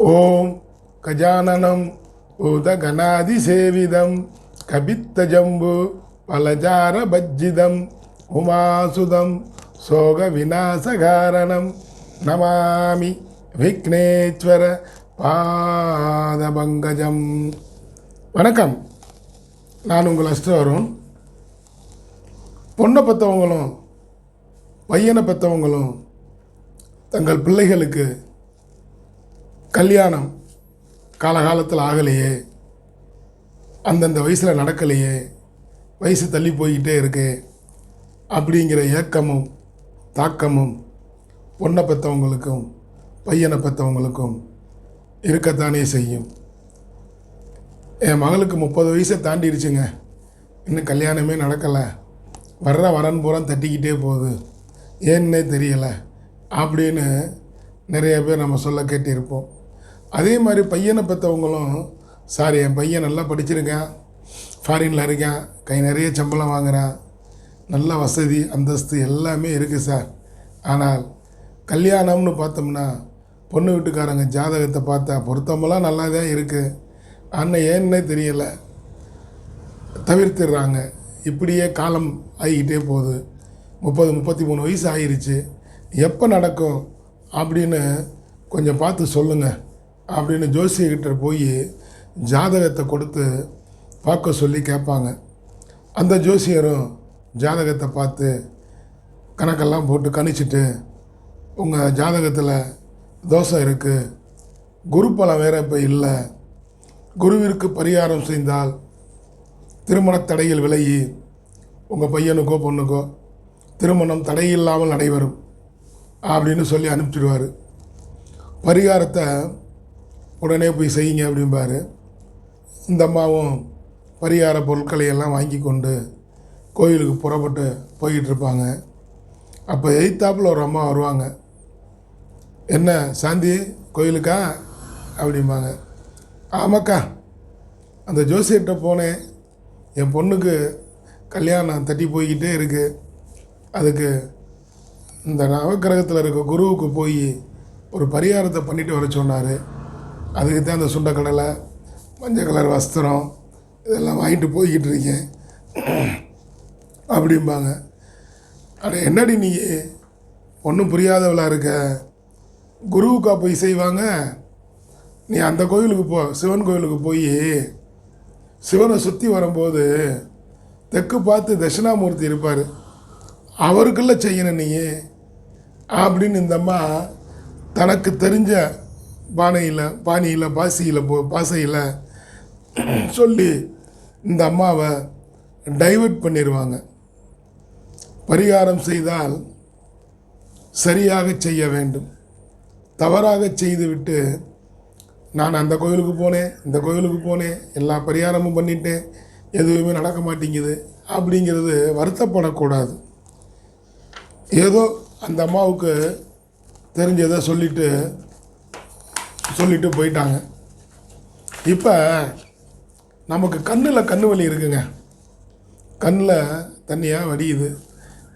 ஓம் கஜானனம் பூதகணாதிசேவிதம் கபித்தஜம்பு பலஜார பஜ்ஜிதம் உமாசுதம் சோக விநாசகாரணம் நமாமி விக்னேஸ்வர பாதபங்கஜம். வணக்கம், நான் உங்கள் அஸ்ட்ரோவருண். பொண்ணை பெற்றவங்களும் பையனை பெற்றவங்களும் தங்கள் பிள்ளைகளுக்கு கல்யாணம் காலகாலத்தில் ஆகலையே, அந்தந்த வயசில் நடக்கலையே, வயசு தள்ளி போய்கிட்டே இருக்கு அப்படிங்கிற ஏக்கமும் தாக்கமும் பொண்ணை பெற்றவங்களுக்கும் பையனை பெற்றவங்களுக்கும் இருக்கத்தானே செய்யும். என் மகளுக்கு 30 வயசை தாண்டிடுச்சுங்க, இன்னும் கல்யாணமே நடக்கலை, வரன் பூரா தட்டிக்கிட்டே போகுது, ஏன்னே தெரியலை அப்படின்னு நிறைய பேர் நம்ம சொல்ல கேட்டிருப்போம். அதே மாதிரி பையனை பெற்றவங்களும், சார் என் பையன் நல்லா படிச்சிருக்கான், ஃபாரினில் இருக்கான், கை நிறைய சம்பளம் வாங்குகிறான், நல்ல வசதி அந்தஸ்து எல்லாமே இருக்குது சார், ஆனால் கல்யாணம்னு பார்த்தோம்னா பொண்ணு வீட்டுக்காரங்க ஜாதகத்தை பார்த்தா பொருத்தமெல்லாம் நல்லா தான் இருக்குது, ஆனால் ஏன்னே தெரியலை தவிர்த்துடுறாங்க. இப்படியே காலம் ஆகிக்கிட்டே போகுது. 30-33 வயசு ஆகிருச்சு, எப்போ நடக்கும் அப்படின்னு கொஞ்சம் பார்த்து சொல்லுங்கள் அப்படின்னு ஜோசியர்கிட்ட போய் ஜாதகத்தை கொடுத்து பார்க்க சொல்லி கேட்பாங்க. அந்த ஜோசியரும் ஜாதகத்தை பார்த்து கணக்கெல்லாம் போட்டு கணிச்சிட்டு, உங்கள் ஜாதகத்தில் தோஷம் இருக்குது, குரு பலம் வேறு இப்போ இல்லை, குருவிற்கு பரிகாரம் செய்தால் திருமண தடையில் விலகி உங்கள் பையனுக்கோ பொண்ணுக்கோ திருமணம் தடையில்லாமல் நடைபெறும் அப்படின்னு சொல்லி அனுப்பிச்சிடுவார். பரிகாரத்தை உடனே போய் செய்யுங்க அப்படிம்பார். இந்த அம்மாவும் பரிகார பொருட்களை எல்லாம் வாங்கி கொண்டு கோயிலுக்கு புறப்பட்டு போய்கிட்டுருப்பாங்க. அப்போ எய்த்தாப்பில் ஒரு அம்மா வருவாங்க. என்ன சாந்தி, கோயிலுக்கா அப்படிம்பாங்க. ஆமாக்கா, அந்த ஜோசியர்கிட்ட போனேன், என் பொண்ணுக்கு கல்யாணம் தட்டி போய்கிட்டே இருக்குது, அதுக்கு இந்த நவக்கிரகத்தில் இருக்க குருவுக்கு போய் ஒரு பரிகாரத்தை பண்ணிட்டு வர சொன்னார், அதுக்கு தான் அந்த சுண்டக்கடலை மஞ்சள் கலர் வஸ்திரம் இதெல்லாம் வாங்கிட்டு போய்கிட்டு இருக்கேன் அப்படிம்பாங்க. அட என்னடி நீ ஒன்றும் புரியாதவளா இருக்க, குருவுக்கா போய் செய்வாங்க, நீ அந்த கோயிலுக்கு போ, சிவன் கோயிலுக்கு போய் சிவனை சுற்றி வரும்போது தெற்கு பார்த்து தட்சிணாமூர்த்தி இருப்பார், அவருக்குள்ள செய்யணும் நீ அப்படின்னு இந்த அம்மா தனக்கு தெரிஞ்ச பாசையில் சொல்லி இந்த அம்மாவை டைவர்ட் பண்ணிடுவாங்க. பரிகாரம் செய்தால் சரியாக செய்ய வேண்டும், தவறாக செய்துவிட்டு நான் அந்த கோயிலுக்கு போனேன், இந்த கோயிலுக்கு போனேன், எல்லா பரிகாரமும் பண்ணிட்டேன், எதுவுமே நடக்க மாட்டேங்குது அப்படிங்கிறது வருத்தப்படக்கூடாது. ஏதோ அந்த அம்மாவுக்கு தெரிஞ்சதை சொல்லிட்டு போயிட்டாங்க. இப்போ நமக்கு கண்ணு வலி இருக்குங்க, கண்ணில் தண்ணியாக வடியுது,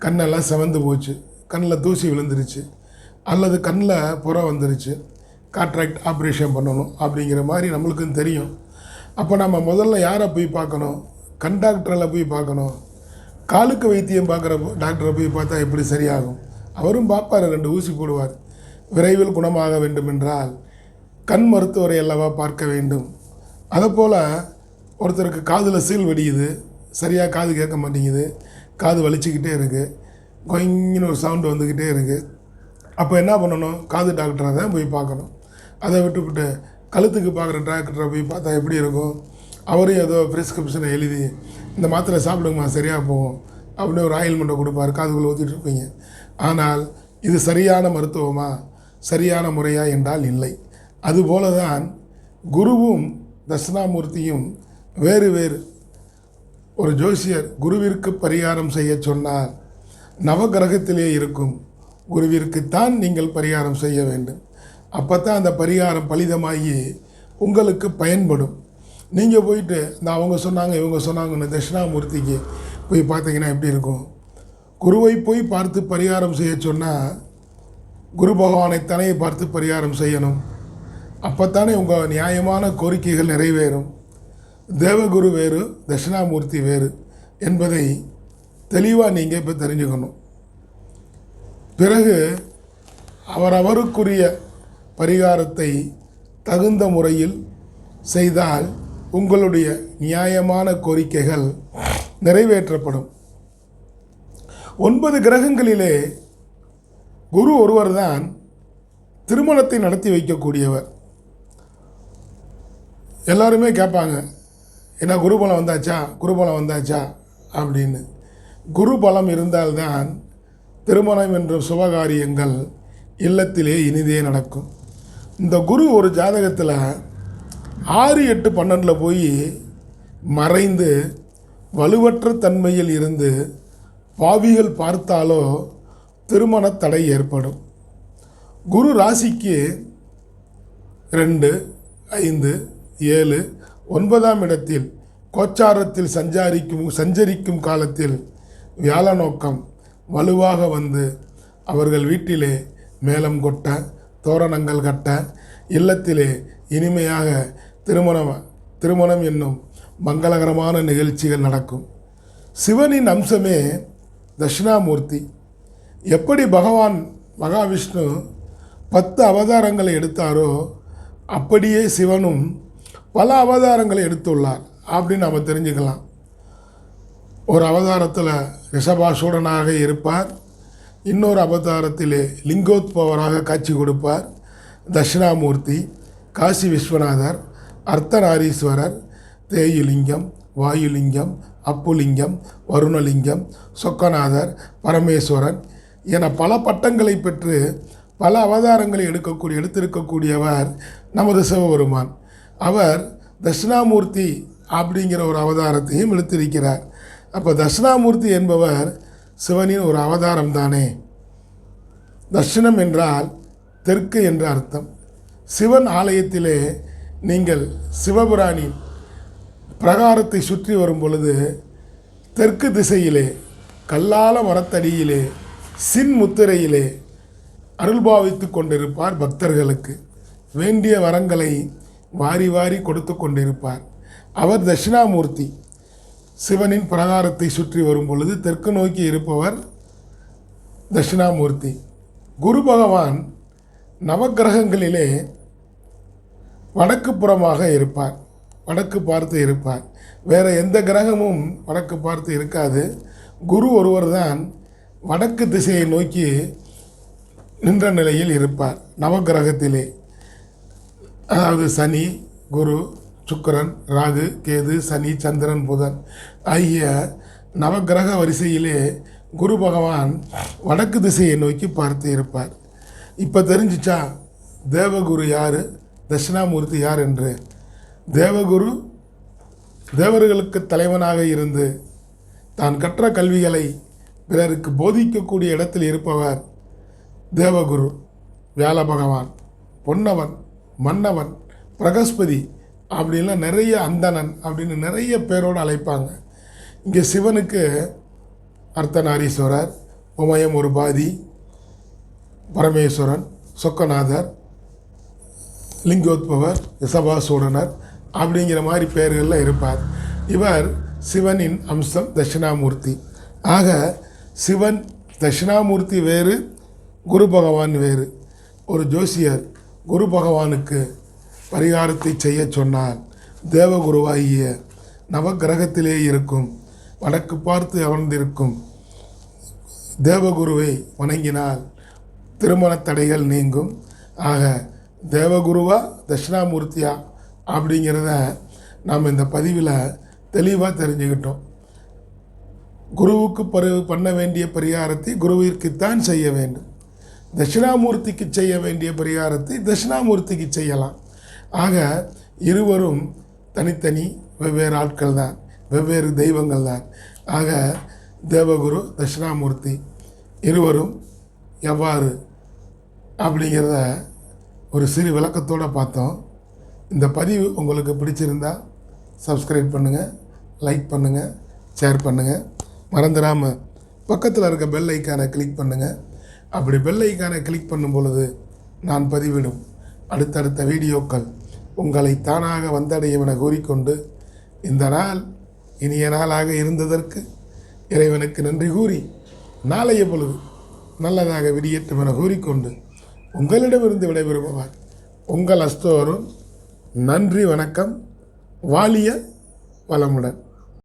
கண்ணெல்லாம் செவந்து போச்சு, கண்ணில் தூசி விழுந்துருச்சு, அல்லது கண்ணில் புறம் வந்துருச்சு, காட்ராக்ட் ஆப்ரேஷன் பண்ணணும் அப்படிங்கிற மாதிரி நம்மளுக்கும் தெரியும். அப்போ நம்ம முதல்ல யாரை போய் பார்க்கணும்? கண் டாக்டரில் போய் பார்க்கணும். காலுக்கு வைத்தியம் பார்க்குற டாக்டரை போய் பார்த்தா எப்படி சரியாகும்? அவரும் பார்ப்பார், 2 ஊசி போடுவார். விரைவில் குணமாக வேண்டுமென்றால் கண் மருத்துவரை அல்லவா பார்க்க வேண்டும். அதைப்போல் ஒருத்தருக்கு காதில் சீல் வெடியுது, சரியாக காது கேட்க மாட்டேங்குது, காது வலிச்சுக்கிட்டே இருக்குது, கொங்கின்னு ஒரு சவுண்டு வந்துக்கிட்டே இருக்குது. அப்போ என்ன பண்ணணும்? காது டாக்டரை தான் போய் பார்க்கணும். அதை விட்டுவிட்டு கழுத்துக்கு பார்க்குற டாக்டரை போய் பார்த்தா எப்படி இருக்கும்? அவரும் ஏதோ ப்ரிஸ்கிரிப்ஷனை எழுதி இந்த மாத்திரை சாப்பிடுங்கம்மா சரியாக போகும் அப்படின்னு ஒரு ஆயில்மெண்ட்டை கொடுப்பார், காதுக்குள்ளே ஊற்றிட்டு இருப்பீங்க. ஆனால் இது சரியான மருத்துவமா, சரியான முறையா என்றால் இல்லை. அதுபோல தான் குருவும் தட்சிணாமூர்த்தியும் வேறு வேறு. ஒரு ஜோசியர் குருவிற்கு பரிகாரம் செய்ய சொன்னால் நவகிரகத்திலே இருக்கும் குருவிற்குத்தான் நீங்கள் பரிகாரம் செய்ய வேண்டும். அப்போ தான் அந்த பரிகாரம் பலிதமாகி உங்களுக்கு பயன்படும். நீங்கள் போயிட்டு இந்த அவங்க சொன்னாங்க இவங்க சொன்னாங்கன்னு தட்சிணாமூர்த்திக்கு போய் பார்த்தீங்கன்னா எப்படி இருக்கும்? குருவை போய் பார்த்து பரிகாரம் செய்ய சொன்னால் குரு பகவானை தனையை பார்த்து பரிகாரம் செய்யணும். அப்போத்தானே உங்கள் நியாயமான கோரிக்கைகள் நிறைவேறும். தேவகுரு வேறு, தட்சிணாமூர்த்தி வேறு என்பதை தெளிவாக நீங்கள் இப்போ தெரிஞ்சுக்கணும். பிறகு அவரவருக்குரிய பரிகாரத்தை தகுந்த முறையில் செய்தால் உங்களுடைய நியாயமான கோரிக்கைகள் நிறைவேற்றப்படும். 9 கிரகங்களிலே குரு ஒருவர் தான் திருமணத்தை நடத்தி வைக்கக்கூடியவர். எல்லாருமே கேட்பாங்க, என்ன குருபலம் வந்தாச்சா குருபலம் வந்தாச்சா அப்படின்னு. குருபலம் இருந்தால்தான் திருமணம் என்ற சுபகாரியங்கள் இல்லத்திலே இனிதே நடக்கும். இந்த குரு ஒரு ஜாதகத்தில் 6, 8, 12 போய் மறைந்து வலுவற்ற தன்மையில் இருந்து பாவிகள் பார்த்தாலோ திருமண தடை ஏற்படும். குரு ராசிக்கு 2, 5, 7, 9ஆம் இடத்தில் கோச்சாரத்தில் சஞ்சரிக்கும் காலத்தில் வியாழ நோக்கம் வலுவாக வந்து அவர்கள் வீட்டிலே மேளம் கொட்ட, தோரணங்கள் கட்ட, இல்லத்திலே இனிமையாக திருமணம் என்னும் மங்களகரமான நிகழ்ச்சிகள் நடக்கும். சிவனின் அம்சமே தட்சிணாமூர்த்தி. எப்படி பகவான் மகாவிஷ்ணு 10 அவதாரங்களை எடுத்தாரோ அப்படியே சிவனும் பல அவதாரங்களை எடுத்துள்ளார் அப்படின்னு நம்ம தெரிஞ்சுக்கலாம். ஒரு அவதாரத்தில் ரிஷபாசூடனாக இருப்பார், இன்னொரு அவதாரத்திலே லிங்கோத்பவராக காட்சி கொடுப்பார் தட்சிணாமூர்த்தி. காசி விஸ்வநாதர், அர்த்தநாரீஸ்வரர், தேயுலிங்கம், வாயுலிங்கம், அப்புலிங்கம், வருணலிங்கம், சொக்கநாதர், பரமேஸ்வரன் என பல பட்டங்களை பெற்று பல அவதாரங்களை எடுத்திருக்கக்கூடியவர் நமது சிவபெருமான். அவர் தட்சிணாமூர்த்தி அப்படிங்கிற ஒரு அவதாரத்தையும் எடுத்திருக்கிறார். அப்போ தட்சிணாமூர்த்தி என்பவர் சிவனின் ஒரு அவதாரம் தானே. தட்சிணம் என்றால் தெற்கு என்ற அர்த்தம். சிவன் ஆலயத்திலே நீங்கள் சிவபுராணி பிரகாரத்தை சுற்றி வரும் பொழுது தெற்கு திசையிலே கல்லால மரத்தடியிலே சின்முத்திரையிலே அருள்பாவித்து கொண்டிருப்பார். பக்தர்களுக்கு வேண்டிய வரங்களை வாரி வாரி கொடுத்து கொண்டிருப்பார். அவர் தட்சிணாமூர்த்தி. சிவனின் பிரகாரத்தை சுற்றி வரும் பொழுது தெற்கு நோக்கி இருப்பவர் தட்சிணாமூர்த்தி. குரு பகவான் நவக்கிரகங்களிலே வடக்கு புறமாக இருப்பார், வடக்கு பார்த்து இருப்பார். வேறு எந்த கிரகமும் வடக்கு பார்த்து இருக்காது. குரு ஒருவர் தான் வடக்கு திசையை நோக்கி நின்ற நிலையில் இருப்பார் நவக்கிரகத்திலே. அதாவது சனி, குரு, சுக்கிரன், ராகு, கேது, சனி, சந்திரன், புதன் ஆகிய நவக்கிரக வரிசையிலே குரு பகவான் வடக்கு திசையை நோக்கி பார்த்து இருப்பார். இப்போ தெரிஞ்சிச்சா தேவகுரு யார், தட்சிணாமூர்த்தி யார் என்று? தேவகுரு தேவர்களுக்கு தலைவனாக இருந்து தான் கற்ற கல்விகளை பிறருக்கு போதிக்கக்கூடிய இடத்தில் இருப்பவர் தேவகுரு. வியாழ பகவான், பொன்னவன், மன்னவன், பிரகஸ்பதி அப்படின்லாம் நிறைய அந்தணன் அப்படின்னு நிறைய பேரோடு அழைப்பாங்க. இங்கே சிவனுக்கு அர்த்தநாரீஸ்வரர், உமயம் ஒரு பாதி, பரமேஸ்வரன், சொக்கநாதர், லிங்கோத்பவர், ரிஷபாசூடனர் அப்படிங்கிற மாதிரி பெயர்களில் இருப்பார். இவர் சிவனின் அம்சம் தட்சிணாமூர்த்தி. ஆக சிவன் தட்சிணாமூர்த்தி வேறு, குரு பகவான் வேறு. ஒரு ஜோசியர் குரு பகவானுக்கு பரிகாரத்தை செய்ய சொன்னால் தேவகுருவாகிய நவக்கிரகத்திலே இருக்கும் வடக்கு பார்த்து அமர்ந்திருக்கும் தேவகுருவை வணங்கினால் திருமண தடைகள் நீங்கும். ஆக தேவகுருவா தட்சிணாமூர்த்தியா அப்படிங்கிறத நாம் இந்த பதிவில் தெளிவாக தெரிஞ்சுக்கிட்டோம். குருவுக்கு பண்ண வேண்டிய பரிகாரத்தை குருவிற்குத்தான் செய்ய வேண்டும். தட்சிணாமூர்த்திக்கு செய்ய வேண்டிய பரிகாரத்தை தட்சிணாமூர்த்திக்கு செய்யலாம். ஆக இருவரும் தனித்தனி வெவ்வேறு ஆட்கள் தான், வெவ்வேறு தெய்வங்கள் தான். ஆக தேவகுரு, தட்சிணாமூர்த்தி இருவரும் எவ்வாறு அப்படிங்கிறத ஒரு சிறு விளக்கத்தோடு பார்த்தோம். இந்த பதிவு உங்களுக்கு பிடிச்சிருந்தா சப்ஸ்கிரைப் பண்ணுங்கள், லைக் பண்ணுங்கள், ஷேர் பண்ணுங்கள். மறந்துடாமல் பக்கத்தில் இருக்க பெல் ஐக்கானை கிளிக் பண்ணுங்கள். அப்படி பெல் ஐக்கானை கிளிக் பண்ணும் பொழுது நான் பதிவிடும் அடுத்தடுத்த வீடியோக்கள் உங்களை தானாக வந்தடையும் என கூறிக்கொண்டு இந்த நாள் இனிய நாளாக இருந்ததற்கு இறைவனுக்கு நன்றி கூறி நாளைய பொழுது நல்லதாக விடியட்டும் என கூறிக்கொண்டு உங்களிடமிருந்து விடைபெறுபவர் உங்கள் அஸ்தோரும். நன்றி, வணக்கம். வாழிய வளமுடன்.